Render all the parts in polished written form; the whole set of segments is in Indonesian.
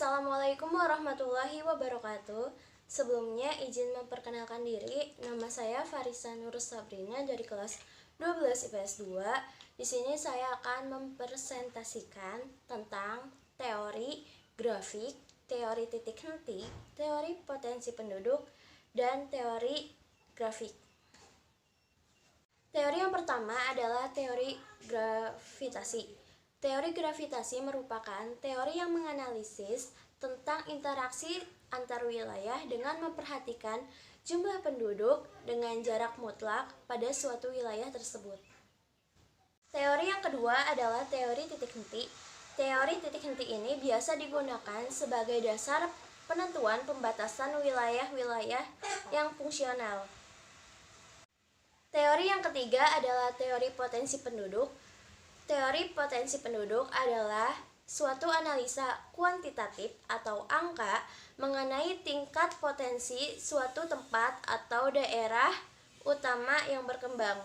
Assalamualaikum warahmatullahi wabarakatuh. Sebelumnya izin memperkenalkan diri. Nama saya Farisa Nurus Sabrina dari kelas 12 IPS 2. Di sini saya akan mempresentasikan tentang teori grafik, teori titik henti, teori potensi penduduk, dan teori grafik. Teori yang pertama adalah teori gravitasi. Teori gravitasi merupakan teori yang menganalisis tentang interaksi antar wilayah dengan memperhatikan jumlah penduduk dengan jarak mutlak pada suatu wilayah tersebut. Teori yang kedua adalah teori titik henti. Teori titik henti ini biasa digunakan sebagai dasar penentuan pembatasan wilayah-wilayah yang fungsional. Teori yang ketiga adalah teori potensi penduduk. Teori potensi penduduk adalah suatu analisa kuantitatif atau angka mengenai tingkat potensi suatu tempat atau daerah utama yang berkembang.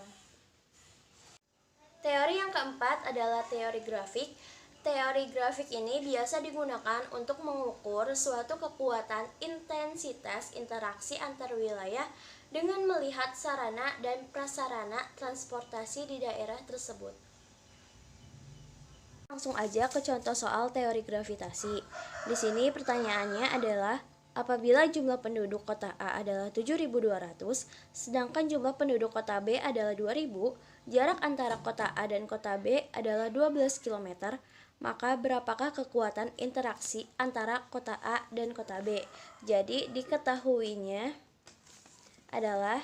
Teori yang keempat adalah teori grafik. Teori grafik ini biasa digunakan untuk mengukur suatu kekuatan intensitas interaksi antar wilayah dengan melihat sarana dan prasarana transportasi di daerah tersebut. Langsung aja ke contoh soal teori gravitasi. Di sini pertanyaannya adalah apabila jumlah penduduk kota A adalah 7.200, sedangkan jumlah penduduk kota B adalah 2.000, jarak antara kota A dan kota B adalah 12 km, maka berapakah kekuatan interaksi antara kota A dan kota B? Jadi diketahuinya adalah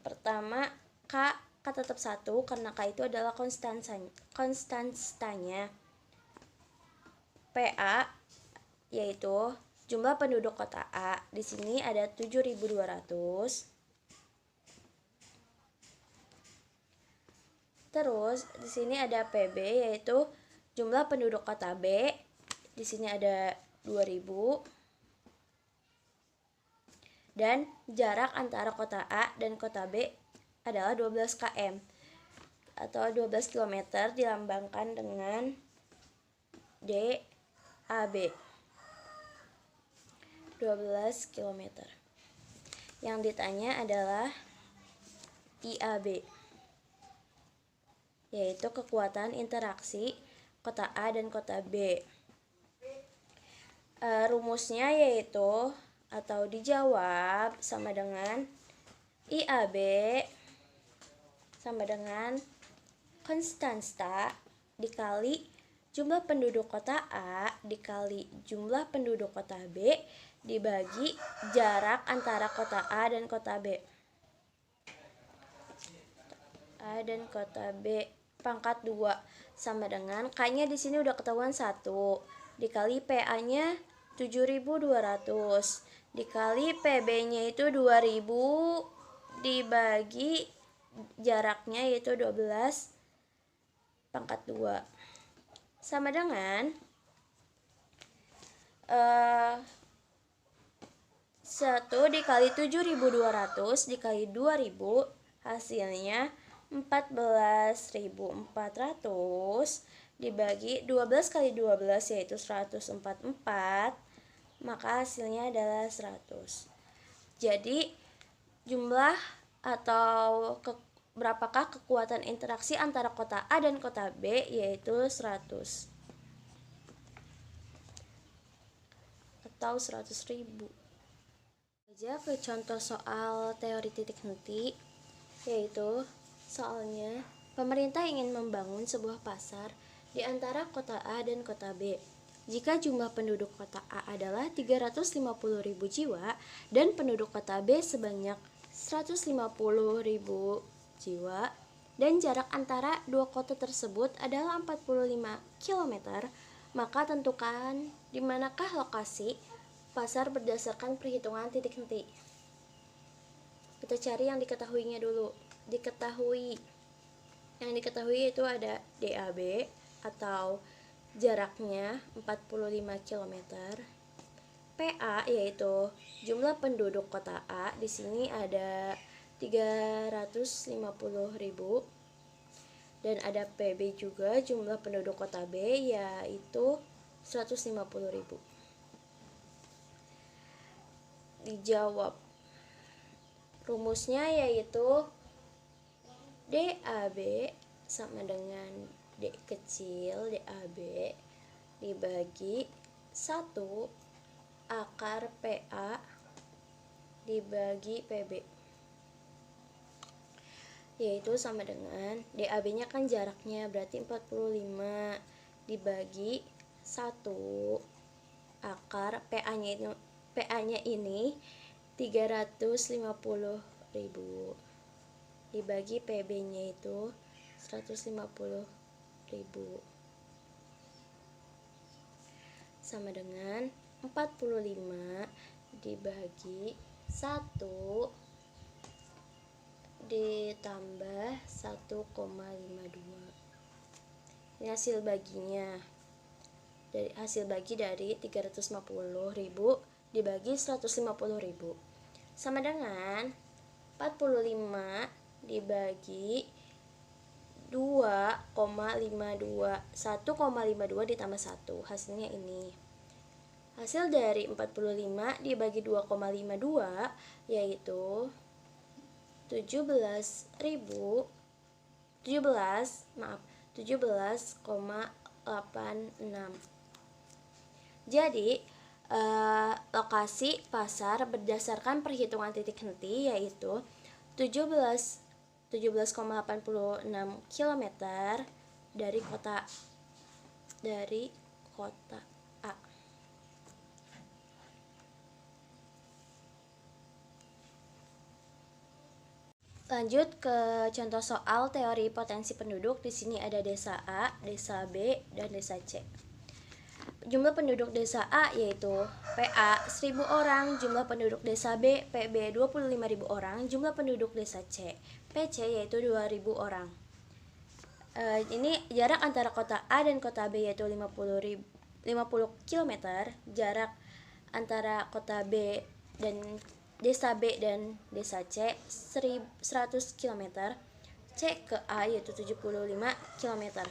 pertama K tetap 1 karena K itu adalah konstantanya. PA yaitu jumlah penduduk kota A. Di sini ada 7.200. Terus di sini ada PB yaitu jumlah penduduk kota B. Di sini ada 2.000. Dan jarak antara kota A dan kota B adalah 12 km atau 12 km dilambangkan dengan DAB. 12 km. Yang ditanya adalah IAB, yaitu kekuatan interaksi kota A dan kota B. Rumusnya yaitu atau dijawab sama dengan IAB sama dengan konstanta dikali jumlah penduduk kota A dikali jumlah penduduk kota B dibagi jarak antara kota A dan kota B. A dan kota B pangkat 2 sama dengan K-nya di sini udah ketahuan 1 dikali PA-nya 7.200 dikali PB-nya itu 2.000 dibagi jaraknya yaitu 12 pangkat 2 sama dengan 1 dikali 7.200 dikali 2.000 hasilnya 14.400 dibagi 12 kali 12 yaitu 144, maka hasilnya adalah 100. Jadi jumlah atau berapakah kekuatan interaksi antara kota A dan kota B yaitu 100 atau 100.000. Aja ke contoh soal teori titik henti, yaitu soalnya pemerintah ingin membangun sebuah pasar di antara kota A dan kota B. Jika jumlah penduduk kota A adalah 350.000 jiwa dan penduduk kota B sebanyak 150.000 jiwa dan jarak antara dua kota tersebut adalah 45 km, maka tentukan di manakah lokasi pasar berdasarkan perhitungan titik henti. Kita cari yang diketahuinya dulu. Yang diketahui itu ada DAB atau jaraknya 45 km. PA yaitu jumlah penduduk kota A, di sini ada 350.000 dan ada PB juga jumlah penduduk kota B yaitu 150.000. Dijawab. Rumusnya yaitu DAB sama dengan D kecil DAB dibagi 1 akar PA dibagi PB, yaitu sama dengan DAB nya kan jaraknya berarti 45 dibagi 1 akar PA nya ini 350.000 dibagi PB nya itu 150.000 sama dengan 45 dibagi 1 ditambah 1,52. Ini hasil baginya. Hasil bagi dari 350.000 dibagi 150.000 sama dengan 45 dibagi 2,52. 1,52 ditambah 1, hasilnya ini. Hasil dari 45 dibagi 2,52 yaitu 17,86. Jadi lokasi pasar berdasarkan perhitungan titik henti yaitu 17,86 km dari kota A. Lanjut ke contoh soal teori potensi penduduk. Di sini ada desa A, desa B, dan desa C. Jumlah penduduk desa A yaitu PA 1.000 orang, jumlah penduduk desa B PB 25.000 orang, jumlah penduduk desa C PC yaitu 2.000 orang. Ini jarak antara kota A dan kota B yaitu 50 km, jarak antara kota B dan desa B dan desa C 100 km, C ke A yaitu 75 km.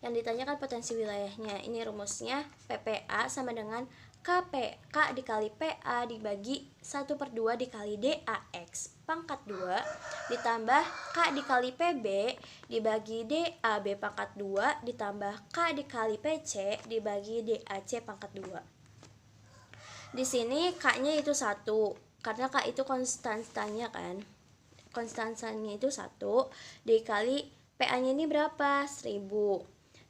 Yang ditanyakan potensi wilayahnya. Ini rumusnya PPA sama dengan K dikali PA dibagi 1/2 dikali DAX pangkat 2 ditambah K dikali PB dibagi DAB pangkat 2 ditambah K dikali PC dibagi DAC pangkat 2. Di sini K-nya itu 1 karena K itu konstantanya kan. Konstantanya itu 1 dikali PA-nya ini berapa? 1.000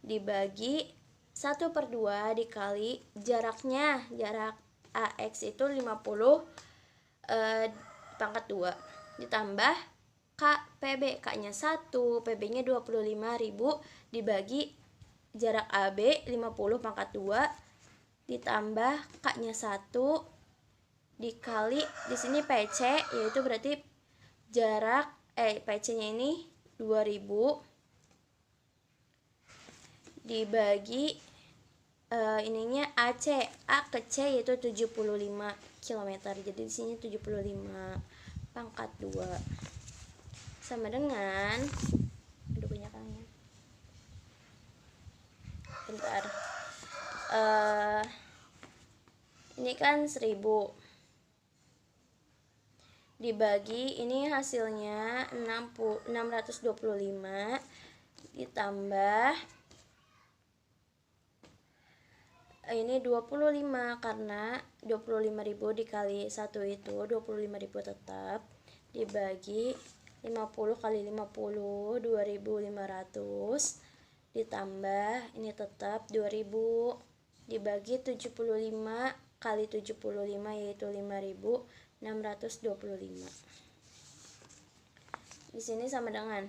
dibagi 1/2 dikali jaraknya, jarak AX itu 50 pangkat 2 ditambah K PB, K-nya 1, PB-nya 25.000 dibagi jarak AB 50 pangkat 2 ditambah K-nya 1 dikali di sini PC yaitu berarti jarak PC-nya ini 2000 dibagi ininya AC, A ke C yaitu 75 km. Jadi di sini 75 pangkat 2 sama dengan banyak kalinya. Bentar. Ini kan 1.000 dibagi ini hasilnya 625 ditambah ini 25 karena 25.000 dikali 1 itu 25.000 tetap dibagi 50 kali 50 2.500 ditambah ini tetap 2.000 dibagi 75 kali 75 yaitu 5.625. Di sini sama dengan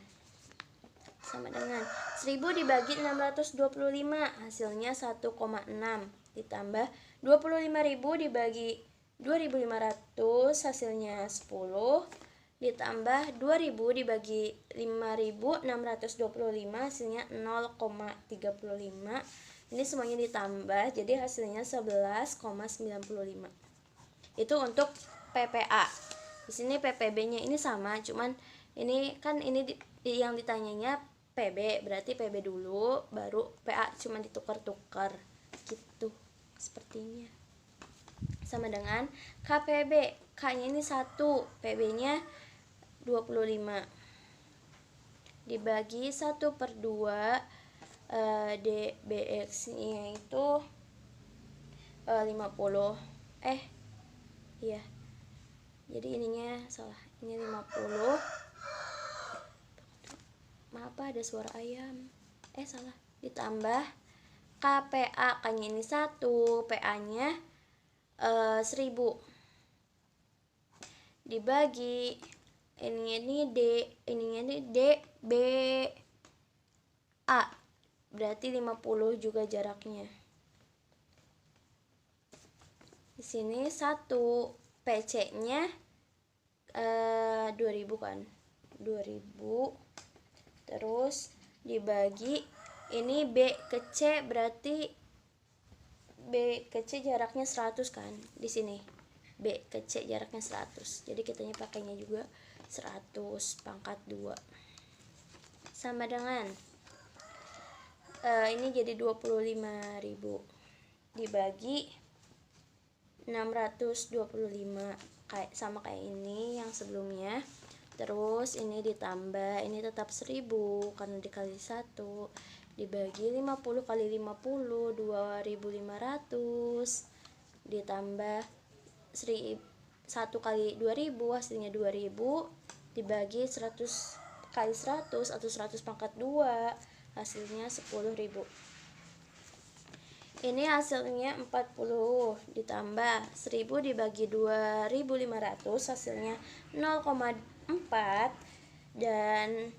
1.000 dibagi 625 hasilnya 1,6 ditambah 25.000 dibagi 2.500 hasilnya 10 ditambah 2.000 dibagi 5.625 hasilnya 0,35. Ini semuanya ditambah jadi hasilnya 11,95. Itu untuk PPA. Di sini PPB-nya ini sama, cuman ini kan ini yang ditanyanya PB, berarti PB dulu baru PA, cuma ditukar-tukar gitu sepertinya. Sama dengan KPB, K-nya ini 1, PB-nya 25 dibagi 1/2 DBX-nya itu 50. Iya. Jadi ininya salah. Ini 50. Maaf, ada suara ayam. Salah. Ditambah KPA, K-nya ini 1, PA-nya 1000. Dibagi ini D, ininya ini DB A, berarti 50 juga jaraknya. Di sini 1, PC-nya 2000 kan, 2000. Terus dibagi ini B ke C, berarti B ke C jaraknya 100 kan. Di sini B ke C jaraknya 100. Jadi kitanya pakainya juga 100 pangkat 2. Sama dengan ini jadi 25.000 dibagi 625, sama kayak ini yang sebelumnya. Terus ini ditambah, ini tetap 1000 karena dikali 1, dibagi 50 kali 50, 2500, ditambah 1 kali 2000, hasilnya 2000, dibagi 100 kali 100 atau 100 pangkat 2, hasilnya 10.000. Ini hasilnya 40, ditambah 1000 dibagi 2500, hasilnya 0,4, dan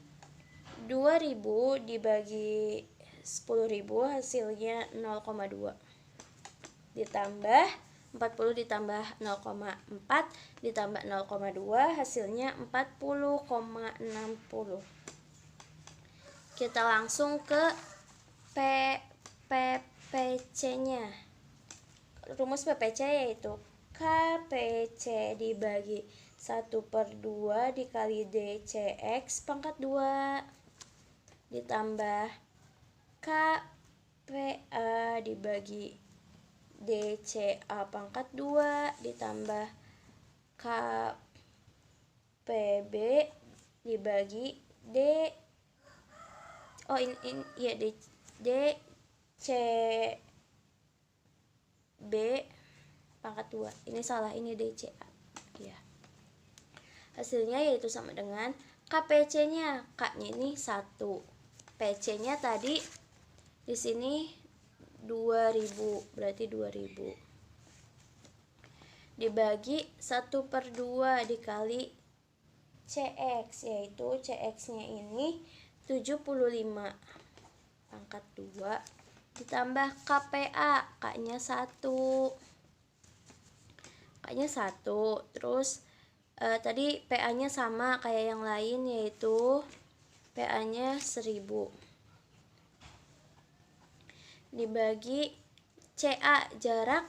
2000 dibagi 10.000, hasilnya 0,2. Ditambah 40 ditambah 0,4 ditambah 0,2, hasilnya 40,60. Kita langsung ke PPC-nya. Rumus PPC yaitu KPC dibagi 1/2 dikali DCX pangkat 2 ditambah KPA dibagi DCA pangkat 2 ditambah KPB dibagi DCB pangkat 2. Ini salah, ini DCA ya. Hasilnya yaitu sama dengan KPC-nya, K-nya ini 1, PC-nya tadi di sini 2000, berarti 2000 dibagi 1/2 dikali CX, yaitu CX-nya ini 75 pangkat 2 ditambah KPA, K-nya 1, K-nya 1. Terus tadi PA-nya sama kayak yang lain, yaitu PA-nya 1000 dibagi CA, jarak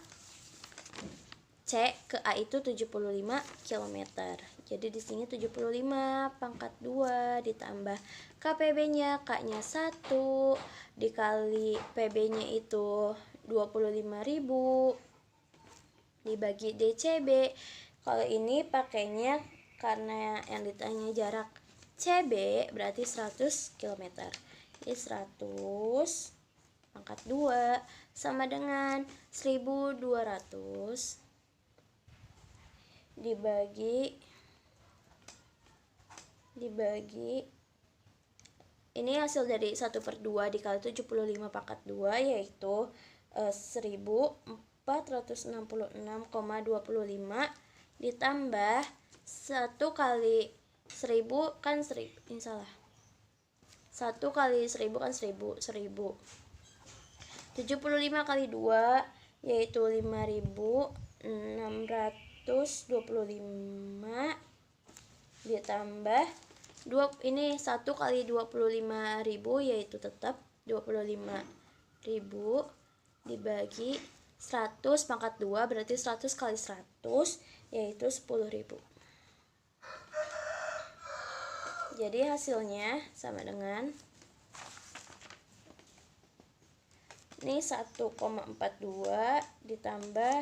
C ke A itu 75 km. Jadi di sini 75 pangkat 2 ditambah KPB-nya, K-nya 1 dikali PB-nya itu 25.000 dibagi DCB. Kalau ini pakainya karena yang ditanya jarak CB berarti 100 km. Jadi 100 pangkat 2 sama dengan 1200 dibagi ini hasil dari 1/2 dikali 75 pangkat 2 yaitu 1466,25 ditambah 1 kali 1000 kan 1000, ini salah, 1 kali 1000 kan 1000, 75 kali 2 yaitu 5625 ditambah ini 1 kali 25.000 yaitu tetap 25.000 dibagi 100 pangkat 2 berarti 100 kali 100 yaitu 10.000. Jadi hasilnya sama dengan Ini 1,42 ditambah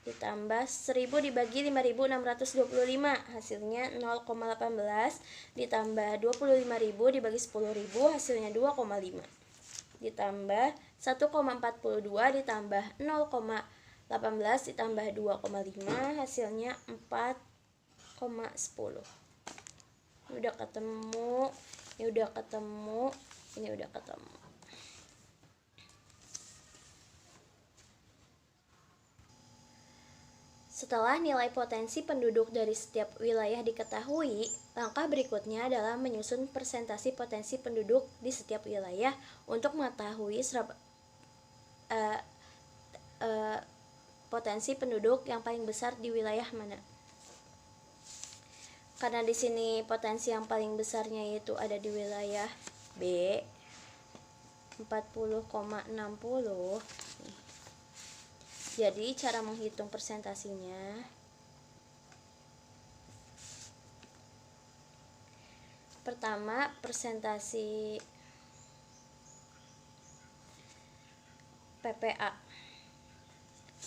1000 dibagi 5625, hasilnya 0,18, ditambah 25.000 dibagi 10.000, hasilnya 2,5, ditambah 1,42 ditambah 0,18 ditambah 2,5, hasilnya 4,10. Ini udah ketemu, ini udah ketemu, ini udah ketemu. Setelah nilai potensi penduduk dari setiap wilayah diketahui, langkah berikutnya adalah menyusun presentasi potensi penduduk di setiap wilayah untuk mengetahui potensi penduduk yang paling besar di wilayah mana. Karena di sini potensi yang paling besarnya itu ada di wilayah B, 40,60. Jadi cara menghitung persentasinya, pertama persentasi PPA.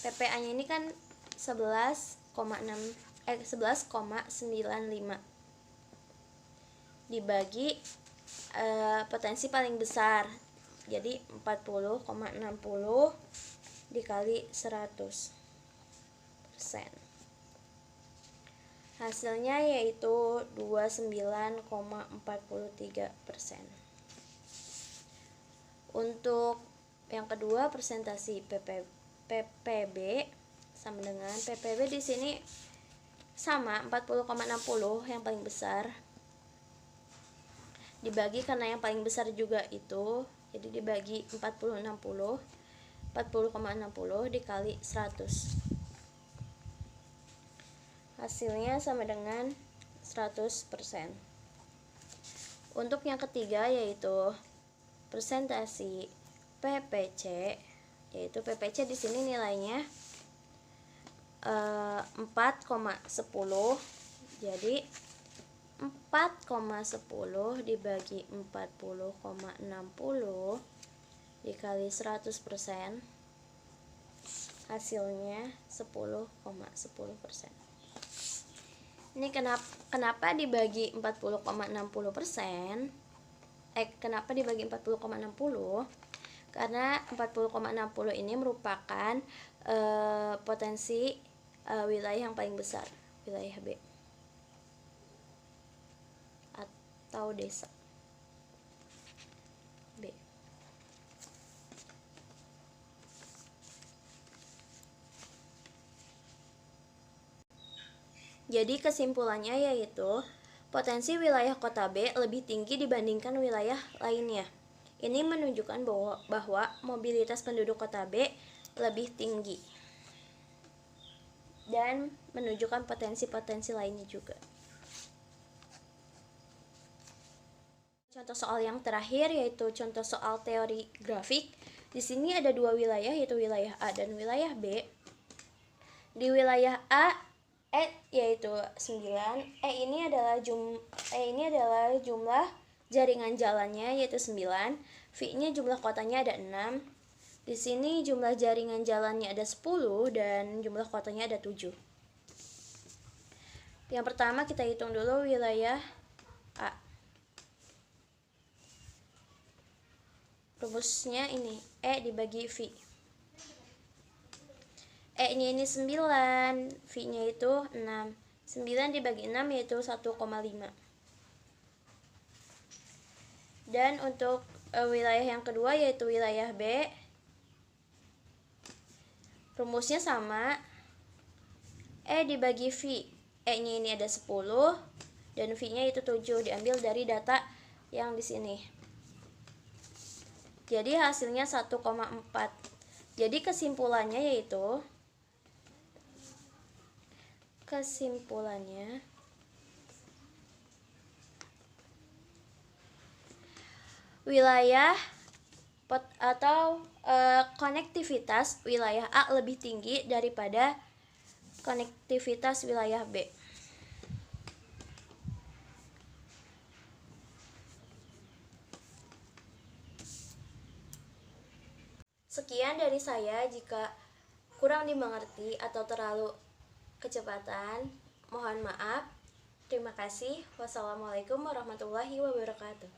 PPA-nya ini kan 11,95 dibagi potensi paling besar. Jadi 40,60 dikali 100%. Hasilnya yaitu 29,43%. Untuk yang kedua, presentasi PPB sama dengan PPB di sini sama 40,60 yang paling besar dibagi, karena yang paling besar juga itu, jadi dibagi 40,60 dikali 100, hasilnya sama dengan 100%. Untuk yang ketiga yaitu presentasi PPC, yaitu PPC di sini nilainya 4,10, jadi 4,10 dibagi 40,60 dikali 100%, hasilnya 10,10%. Ini kenapa dibagi 40,60%? Kenapa dibagi 40,60? Karena 40,60 ini merupakan potensi wilayah yang paling besar, wilayah B atau desa B. Jadi kesimpulannya yaitu potensi wilayah kota B lebih tinggi dibandingkan wilayah lainnya. Ini menunjukkan bahwa mobilitas penduduk kota B lebih tinggi dan menunjukkan potensi-potensi lainnya juga. Contoh soal yang terakhir yaitu contoh soal teori grafik. Di sini ada dua wilayah, yaitu wilayah A dan wilayah B. Di wilayah A, yaitu 9. Ini adalah jumlah jaringan jalannya yaitu 9. V-nya jumlah kotanya ada 6. Di sini jumlah jaringan jalannya ada 10 dan jumlah kotanya ada 7. Yang pertama kita hitung dulu wilayah A. Rumusnya ini, E dibagi V. E-nya ini 9, V-nya itu 6. 9 dibagi 6 yaitu 1,5. Dan untuk wilayah yang kedua yaitu wilayah B, rumusnya sama, E dibagi V. E-nya ini ada 10 dan V-nya itu 7, diambil dari data yang di sini. Jadi hasilnya 1,4. Jadi kesimpulannya wilayah atau konektivitas wilayah A lebih tinggi daripada konektivitas wilayah B. Sekian dari saya, jika kurang dimengerti atau terlalu kecepatan, mohon maaf. Terima kasih. Wassalamualaikum warahmatullahi wabarakatuh.